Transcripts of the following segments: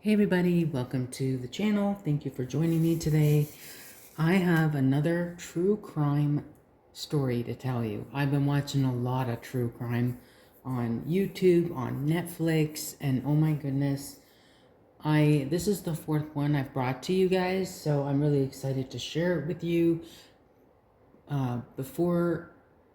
Hey everybody, welcome to the channel. Thank you for joining me today. I have another true crime story to tell you. I've been watching a lot of true crime on YouTube, on Netflix, and oh my goodness, this is the fourth one I've brought to you guys, so I'm really excited to share it with you. Before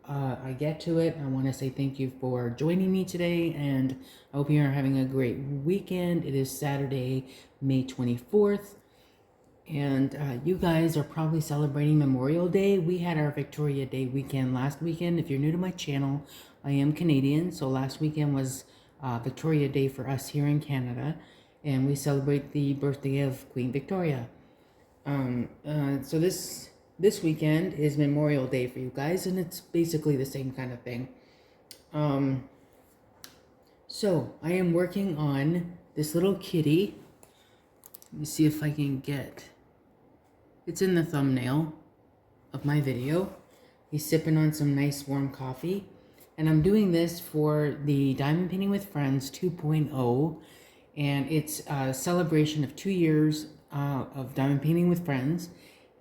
I get to it, I want to say thank you for joining me today, and I hope you are having a great weekend. It is Saturday, May 24th, and you guys are probably celebrating Memorial Day. We had our Victoria Day weekend last weekend. If you're new to my channel, I am Canadian, so last weekend was Victoria Day for us here in Canada, and we celebrate the birthday of Queen Victoria. So this weekend is Memorial Day for you guys, and it's basically the same kind of thing. So I am working on this little kitty. Let me see if I can get. It's in the thumbnail of my video. He's sipping on some nice warm coffee, and I'm doing this for the Diamond Painting with Friends 2.0, and it's a celebration of 2 years of Diamond Painting with Friends.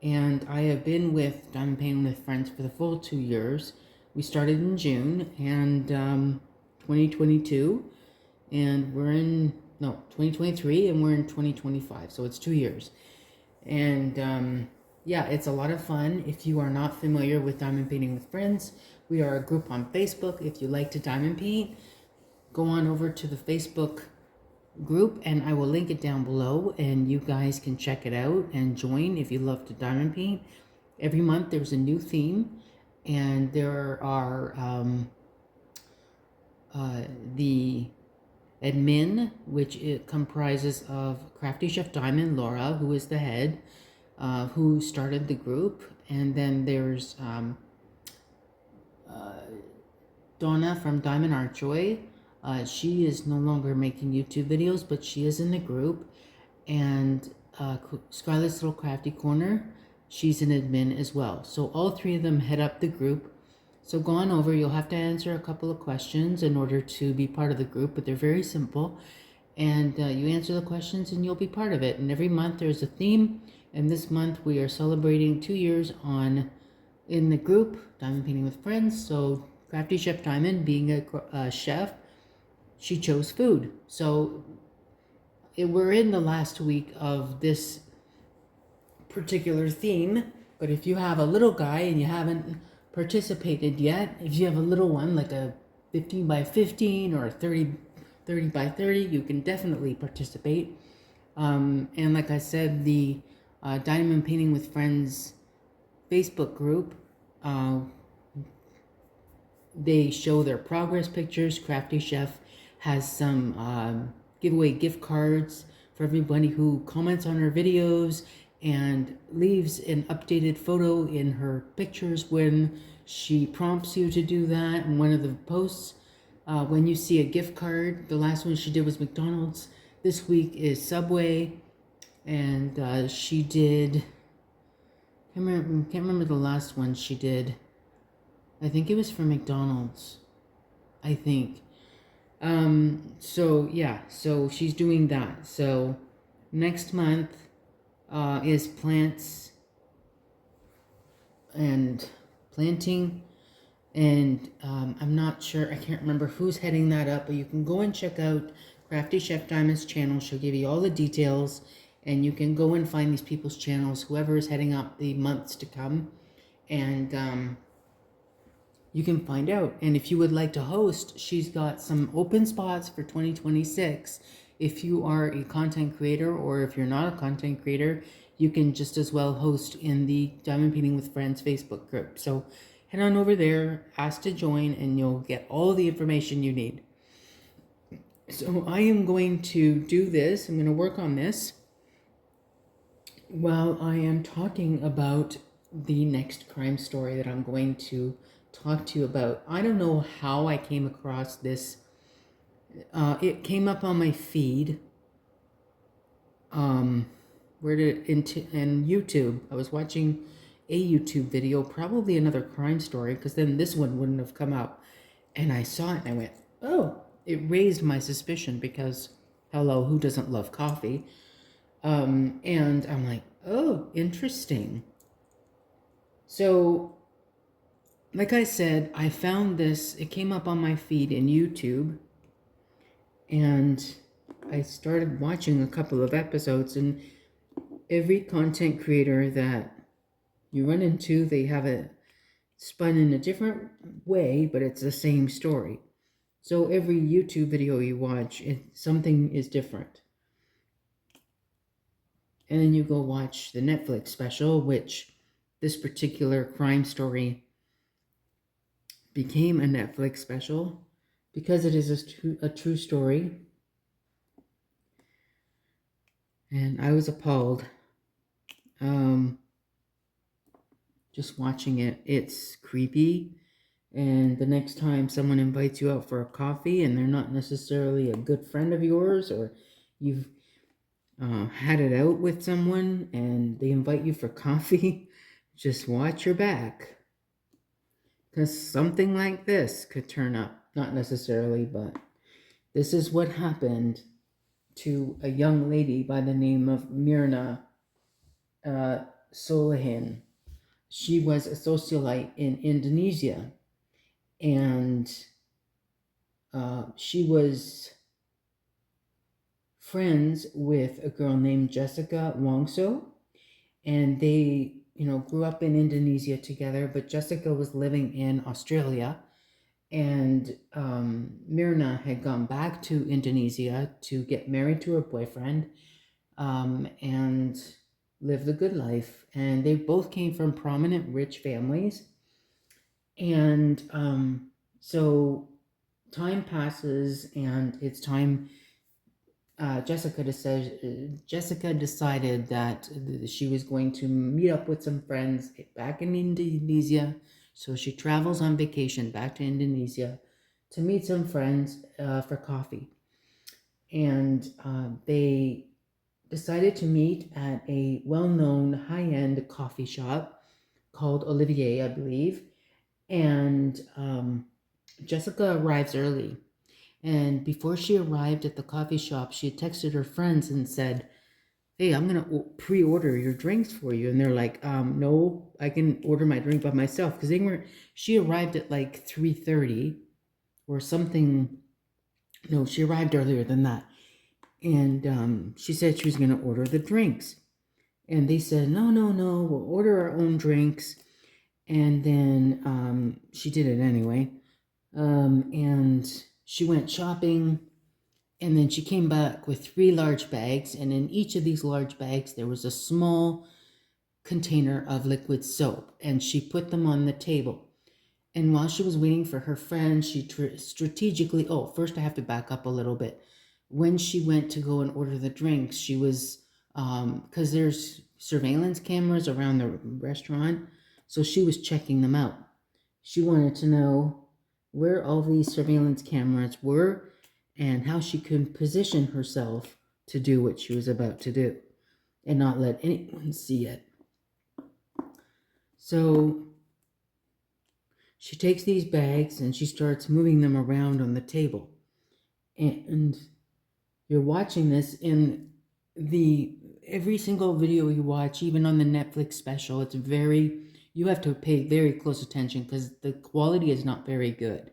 And I have been with Diamond Painting with Friends for the full 2 years. We started in June and 2022, and we're in 2023, and we're in 2025. So it's 2 years, and yeah, it's a lot of fun. If you are not familiar with Diamond Painting with Friends, we are a group on Facebook. If you like to diamond paint, go on over to the Facebook group, and I will link it down below, and you guys can check it out and join if you love to diamond paint. Every month there's a new theme, and there are the admin, which it comprises of Crafty Chef Diamond, Laura, who is the head, who started the group, and then there's Donna from Diamond Art Joy. She is no longer making YouTube videos, but she is in the group. And Scarlett's Little Crafty Corner, she's an admin as well. So all three of them head up the group. So go on over, you'll have to answer a couple of questions in order to be part of the group, but they're very simple. And you answer the questions and you'll be part of it. And every month there's a theme. And this month we are celebrating 2 years in the group, Diamond Painting with Friends. So Crafty Chef Diamond, being a chef, she chose food. So we're in the last week of this particular theme, but if you have a little guy and you haven't participated yet, if you have a little one like a 15 by 15 or a 30 by 30, you can definitely participate. And like I said, the Diamond Painting with Friends Facebook group, they show their progress pictures. Crafty Chef has some giveaway gift cards for everybody who comments on her videos and leaves an updated photo in her pictures when she prompts you to do that. And one of the posts, when you see a gift card, the last one she did was McDonald's. This week is Subway, and she did, can't remember the last one she did. I think it was for McDonald's, I think. So yeah, so she's doing that. So next month is plants and planting, and I'm not sure, I can't remember who's heading that up, but you can go and check out Crafty Chef Diamond's channel. She'll give you all the details, and you can go and find these people's channels, whoever is heading up the months to come, and you can find out. And if you would like to host, she's got some open spots for 2026. If you are a content creator, or if you're not a content creator, you can just as well host in the Diamond Painting with Friends Facebook group. So head on over there, ask to join, and you'll get all the information you need. So I am going to do this. I'm going to work on this while I am talking about the next crime story that I'm going to talk to you about. I don't know how I came across this. It came up on my feed. Where did it in YouTube? I was watching a YouTube video, probably another crime story, because then this one wouldn't have come up. And I saw it and I went, oh, it raised my suspicion, because Hello, who doesn't love coffee? And I'm like, oh, interesting. So, like I said, I found this, it came up on my feed in YouTube, and I started watching a couple of episodes, and every content creator that you run into, they have it spun in a different way, but it's the same story. So every YouTube video you watch, something is different. And then you go watch the Netflix special, which this particular crime story became a Netflix special because it is a true story. And I was appalled just watching it. It's creepy. And the next time someone invites you out for a coffee and they're not necessarily a good friend of yours, or you've had it out with someone and they invite you for coffee, just watch your back. Because something like this could turn up. Not necessarily, but this is what happened to a young lady by the name of Mirna Solihin. She was a socialite in Indonesia, and she was friends with a girl named Jessica Wongso, and they, grew up in Indonesia together, but Jessica was living in Australia, and Mirna had gone back to Indonesia to get married to her boyfriend, and live the good life. And they both came from prominent rich families. And so time passes, and it's time. Jessica decided that she was going to meet up with some friends back in Indonesia. So she travels on vacation back to Indonesia to meet some friends for coffee. And they decided to meet at a well-known high-end coffee shop called Olivier, I believe. And Jessica arrives early. And before she arrived at the coffee shop, she texted her friends and said, "Hey, I'm going to pre-order your drinks for you." And they're like, "No, I can order my drink by myself." Because she arrived at like 3:30 or something. No, she arrived earlier than that. And she said she was going to order the drinks. And they said, "No, no, no, we'll order our own drinks." And then she did it anyway. And she went shopping, and then she came back with 3 large bags, and in each of these large bags there was a small container of liquid soap, and she put them on the table. And while she was waiting for her friend, she strategically, first I have to back up a little bit. When she went to go and order the drinks, she was, because there's surveillance cameras around the restaurant, so she was checking them out. She wanted to know where all these surveillance cameras were and how she could position herself to do what she was about to do and not let anyone see it. So she takes these bags and she starts moving them around on the table. And you're watching this in every single video you watch, even on the Netflix special, you have to pay very close attention because the quality is not very good.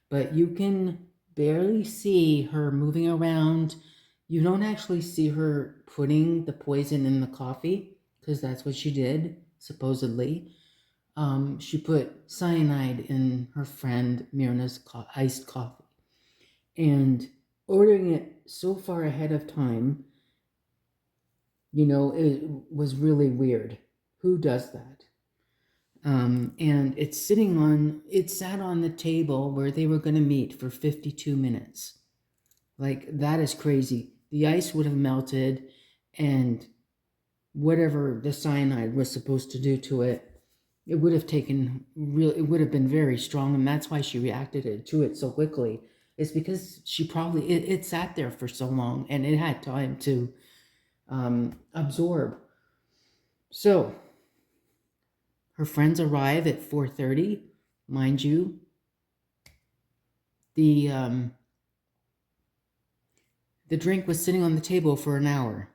But you can barely see her moving around. You don't actually see her putting the poison in the coffee, because that's what she did, supposedly. She put cyanide in her friend Mirna's iced coffee. And ordering it so far ahead of time, it was really weird. Who does that? And it sat on the table where they were going to meet for 52 minutes. Like, that is crazy. The ice would have melted, and whatever the cyanide was supposed to do to it, it would have been very strong, and that's why she reacted to it so quickly. It's because it sat there for so long, and it had time to absorb. So her friends arrive at 4:30. Mind you, the The drink was sitting on the table for an hour,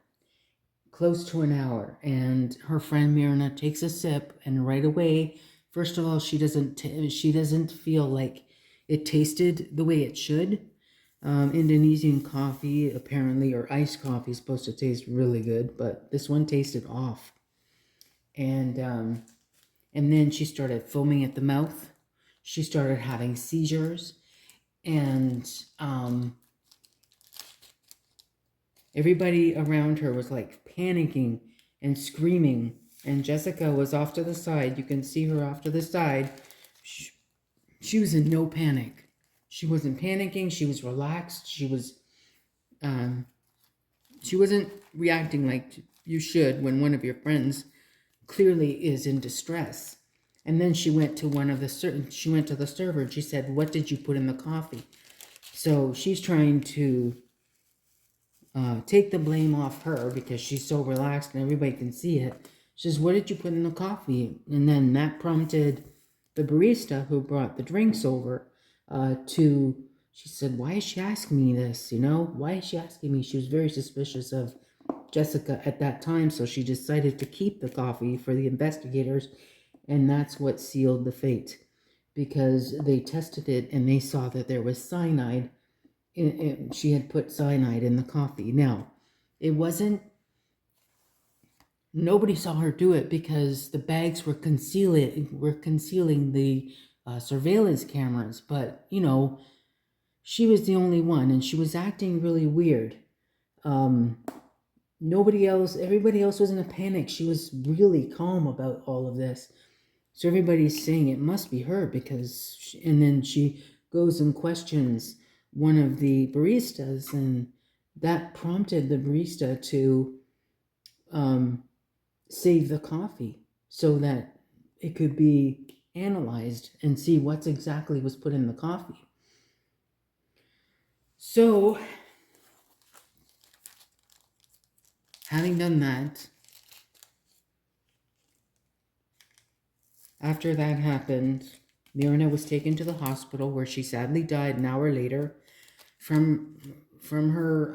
close to an hour, and her friend Mirna takes a sip, and right away, first of all, she doesn't feel like it tasted the way it should. Indonesian coffee, apparently, or iced coffee, is supposed to taste really good, but this one tasted off. And then she started foaming at the mouth. She started having seizures, and everybody around her was like panicking and screaming. And Jessica was off to the side. You can see her off to the side. She was in no panic. She wasn't panicking. She was relaxed. She wasn't reacting like you should when one of your friends clearly is in distress. And then she went to the server and she said, "What did you put in the coffee?" So she's trying to take the blame off her because she's so relaxed and everybody can see it. She says, "What did you put in the coffee?" And then that prompted the barista who brought the drinks over she said, "Why is she asking me this? Why is she asking me?" She was very suspicious of Jessica at that time, so she decided to keep the coffee for the investigators, and that's what sealed the fate, because they tested it and they saw that there was cyanide. She had put cyanide in the coffee. Now, it wasn't, nobody saw her do it because the bags were concealing the surveillance cameras, but, she was the only one, and she was acting really weird. Everybody else was in a panic. She was really calm about all of this. So everybody's saying it must be her and then she goes and questions one of the baristas, and that prompted the barista to save the coffee so that it could be analyzed and see what exactly was put in the coffee. So, having done that, after that happened, Mirna was taken to the hospital where she sadly died an hour later from her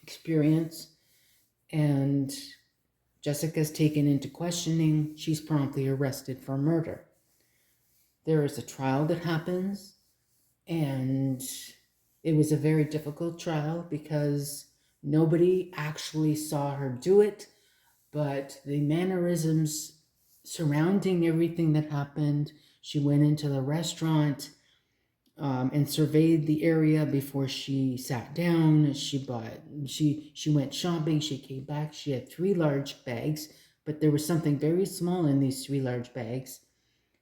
experience, and Jessica's taken into questioning. She's promptly arrested for murder. There is a trial that happens, and it was a very difficult trial because nobody actually saw her do it, but the mannerisms surrounding everything that happened. She went into the restaurant and surveyed the area before she sat down. She went shopping. She came back. She had 3 large bags, but there was something very small in these 3 large bags,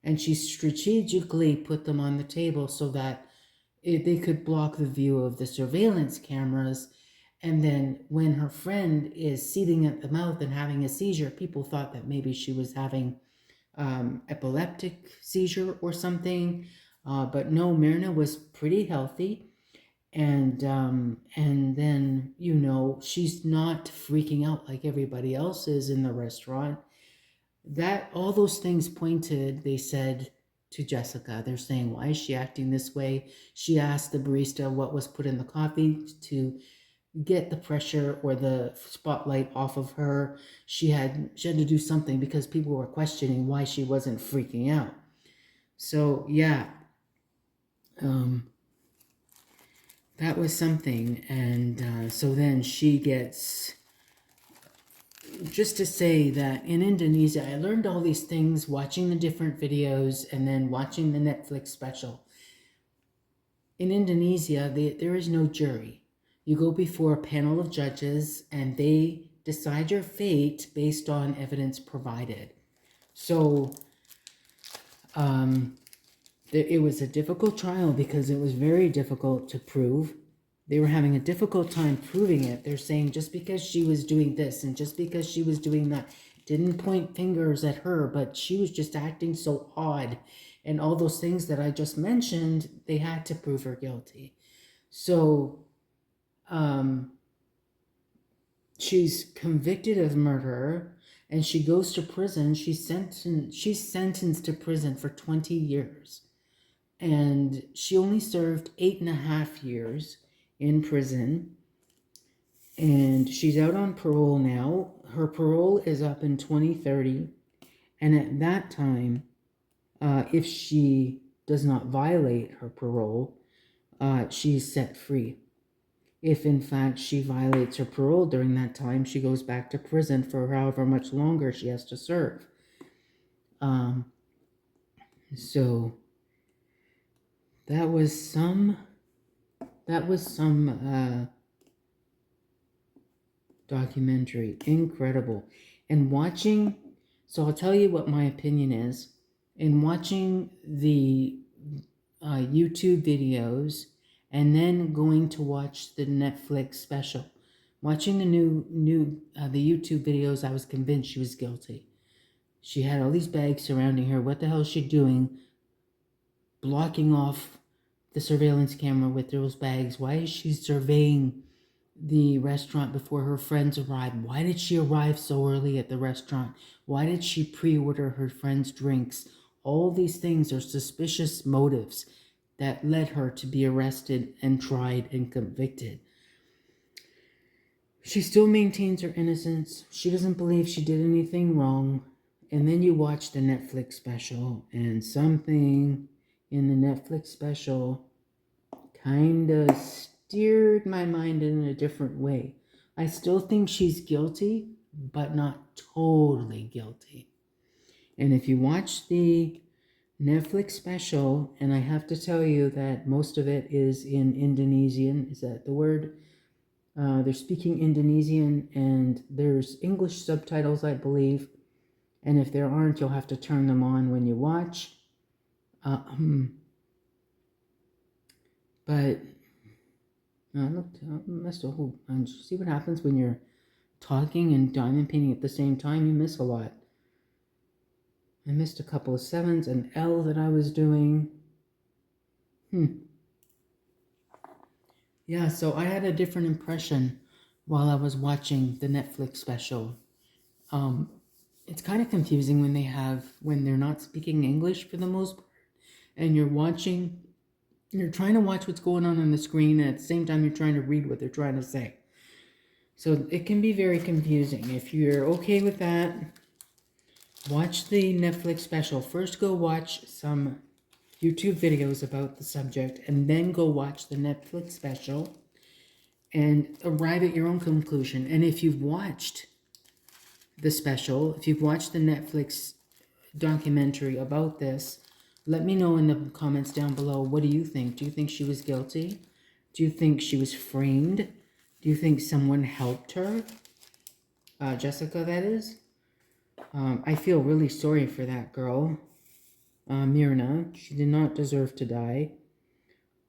and she strategically put them on the table so that they could block the view of the surveillance cameras. And then when her friend is seething at the mouth and having a seizure, people thought that maybe she was having epileptic seizure or something. But no, Myrna was pretty healthy. And then, she's not freaking out like everybody else is in the restaurant. That all those things pointed, they said, to Jessica. They're saying, "Why is she acting this way?" She asked the barista what was put in the coffee to get the pressure or the spotlight off of her. She had to do something because people were questioning why she wasn't freaking out. So yeah, that was something. And so then she gets, just to say that in Indonesia, I learned all these things watching the different videos and then watching the Netflix special. In Indonesia, there is no jury. You go before a panel of judges and they decide your fate based on evidence provided. So it was a difficult trial because it was very difficult to prove. They were having a difficult time proving it. They're saying just because she was doing this and just because she was doing that, didn't point fingers at her, but she was just acting so odd. And all those things that I just mentioned, they had to prove her guilty. So she's convicted of murder and she goes to prison. She's sentenced to prison for 20 years. And she only served 8.5 years in prison. and she's out on parole now. Her parole is up in 2030, and at that time, if she does not violate her parole, she's set free. If in fact she violates her parole during that time, she goes back to prison for however much longer she has to serve. So that was some documentary. Incredible. And watching, so I'll tell you what my opinion is. In watching the YouTube videos and then going to watch the Netflix special, watching the YouTube videos, I was convinced she was guilty. She had all these bags surrounding her. What the hell is she doing? Blocking off the surveillance camera with those bags. Why is she surveying the restaurant before her friends arrived? Why did she arrive so early at the restaurant? Why did she pre-order her friends' drinks? All these things are suspicious motives that led her to be arrested and tried and convicted. She still maintains her innocence. She doesn't believe she did anything wrong. And then you watch the Netflix special, and something in the Netflix special kind of steered my mind in a different way. I still think she's guilty, but not totally guilty. And if you watch the Netflix special, and I have to tell you that most of it is in Indonesian. Is that the word? They're speaking Indonesian, and there's English subtitles, I believe. And if there aren't, you'll have to turn them on when you watch. But look, I missed a whole bunch. See what happens when you're talking and diamond painting at the same time? You miss a lot. I missed a couple of 7s, an L that I was doing. Yeah, so I had a different impression while I was watching the Netflix special. It's kind of confusing when they're not speaking English for the most part, and you're trying to watch what's going on the screen, and at the same time you're trying to read what they're trying to say. So it can be very confusing. If you're okay with that, watch the Netflix special. First, go watch some YouTube videos about the subject, and then go watch the Netflix special and arrive at your own conclusion. And if you've watched the special, if you've watched the Netflix documentary about this, let me know in the comments down below. What do you think? Do you think she was guilty? Do you think she was framed? Do you think someone helped her? Jessica, that is. I feel really sorry for that girl, Myrna. She did not deserve to die.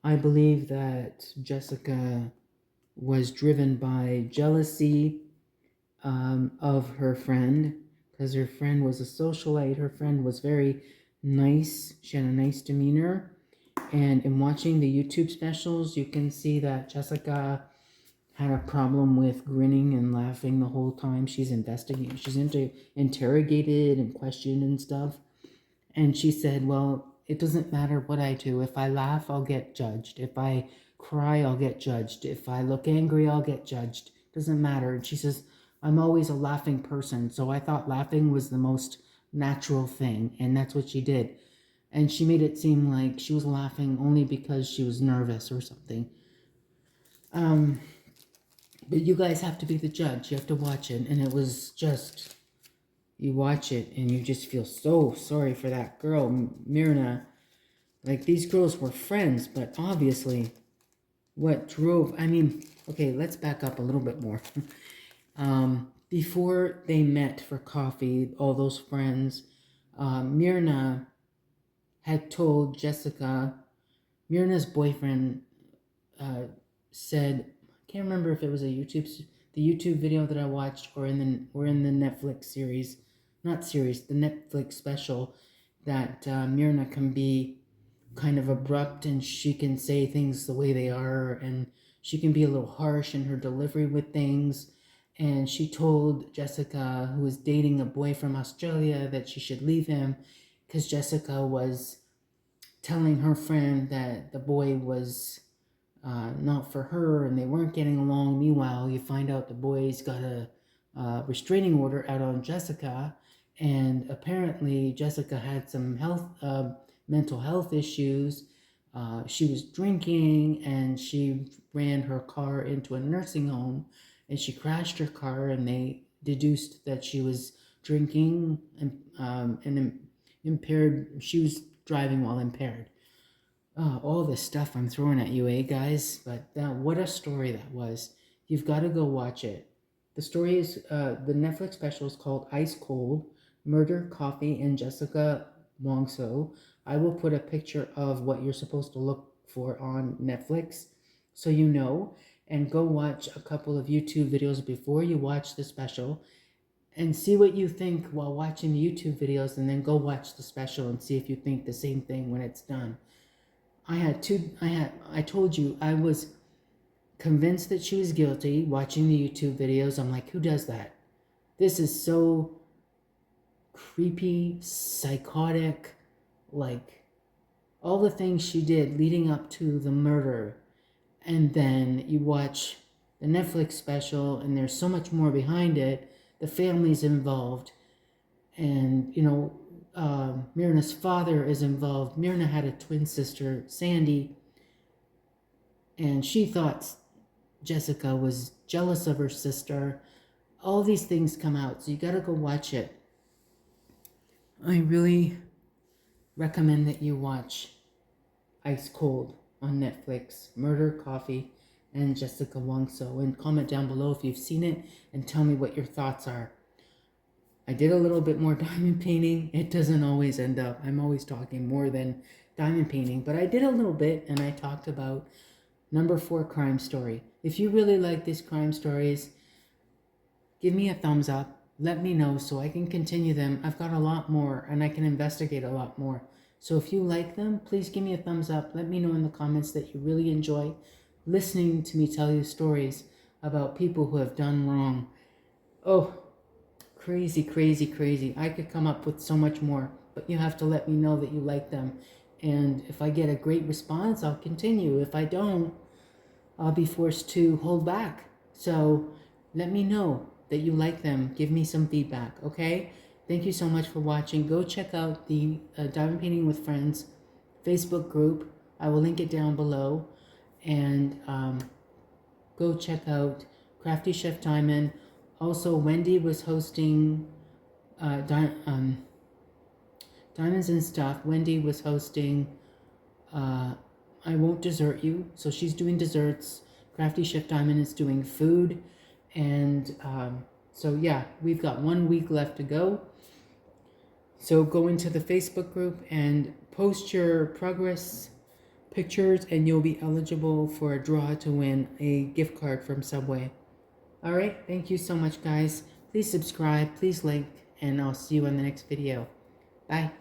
I believe that Jessica was driven by jealousy of her friend, because her friend was a socialite. Her friend was very nice. She had a nice demeanor. And in watching the YouTube specials, you can see that Jessica had a problem with grinning and laughing the whole time she's investigating. She's interrogated and questioned and stuff. And she said, well, it doesn't matter what I do. If I laugh, I'll get judged. If I cry, I'll get judged. If I look angry, I'll get judged. Doesn't matter. And she says, I'm always a laughing person. So I thought laughing was the most natural thing. And that's what she did. And she made it seem like she was laughing only because she was nervous or something. But you guys have to be the judge. You have to watch it. And it was just, you watch it and you just feel so sorry for that girl, Myrna. Like, these girls were friends, but obviously what drove, okay, let's back up a little bit more. Before they met for coffee, all those friends, Myrna had told Jessica, Myrna's boyfriend said, I can't remember if it was the YouTube video that I watched or in the Netflix series, not series, the Netflix special, that Myrna can be kind of abrupt and she can say things the way they are, and she can be a little harsh in her delivery with things. And she told Jessica, who was dating a boy from Australia, that she should leave him because Jessica was telling her friend that the boy was not for her, and they weren't getting along. Meanwhile, you find out the boys got a restraining order out on Jessica, and apparently Jessica had some mental health issues. She was drinking, and she ran her car into a nursing home, and she crashed her car, and they deduced that she was drinking and impaired. She was driving while impaired. All this stuff I'm throwing at you, guys? But what a story that was. You've got to go watch it. The story is, the Netflix special is called Ice Cold, Murder, Coffee, and Jessica Wongso. I will put a picture of what you're supposed to look for on Netflix so you know. And go watch a couple of YouTube videos before you watch the special. And see what you think while watching the YouTube videos, and then go watch the special and see if you think the same thing when it's done. I told you I was convinced that she was guilty watching the YouTube videos. I'm like, who does that? This is so creepy, psychotic, like all the things she did leading up to the murder. And then you watch the Netflix special, and there's so much more behind it. The family's involved, and Myrna's father is involved. Myrna had a twin sister, Sandy, and she thought Jessica was jealous of her sister. All these things come out, so you gotta go watch it. I really recommend that you watch Ice Cold on Netflix, Murder, Coffee, and Jessica Wongso, and comment down below if you've seen it and tell me what your thoughts are. I did a little bit more diamond painting. It doesn't always end up, I'm always talking more than diamond painting, but I did a little bit, and I talked about number 4 crime story. If you really like these crime stories, give me a thumbs up. Let me know so I can continue them. I've got a lot more, and I can investigate a lot more. So if you like them, please give me a thumbs up. Let me know in the comments that you really enjoy listening to me tell you stories about people who have done wrong. Oh, crazy, crazy, crazy. I could come up with so much more, but you have to let me know that you like them. And if I get a great response, I'll continue. If I don't, I'll be forced to hold back. So let me know that you like them. Give me some feedback, okay? Thank you so much for watching. Go check out the Diamond Painting with Friends Facebook group. I will link it down below. And go check out Crafty Chef Diamond. Also, Wendy was hosting Diamonds and Stuff. Wendy was hosting I Won't Desert You. So she's doing desserts. Crafty Chef Diamond is doing food. And so yeah, we've got 1 week left to go. So go into the Facebook group and post your progress pictures, and you'll be eligible for a draw to win a gift card from Subway. All right, thank you so much, guys. Please subscribe, please like, and I'll see you in the next video. Bye.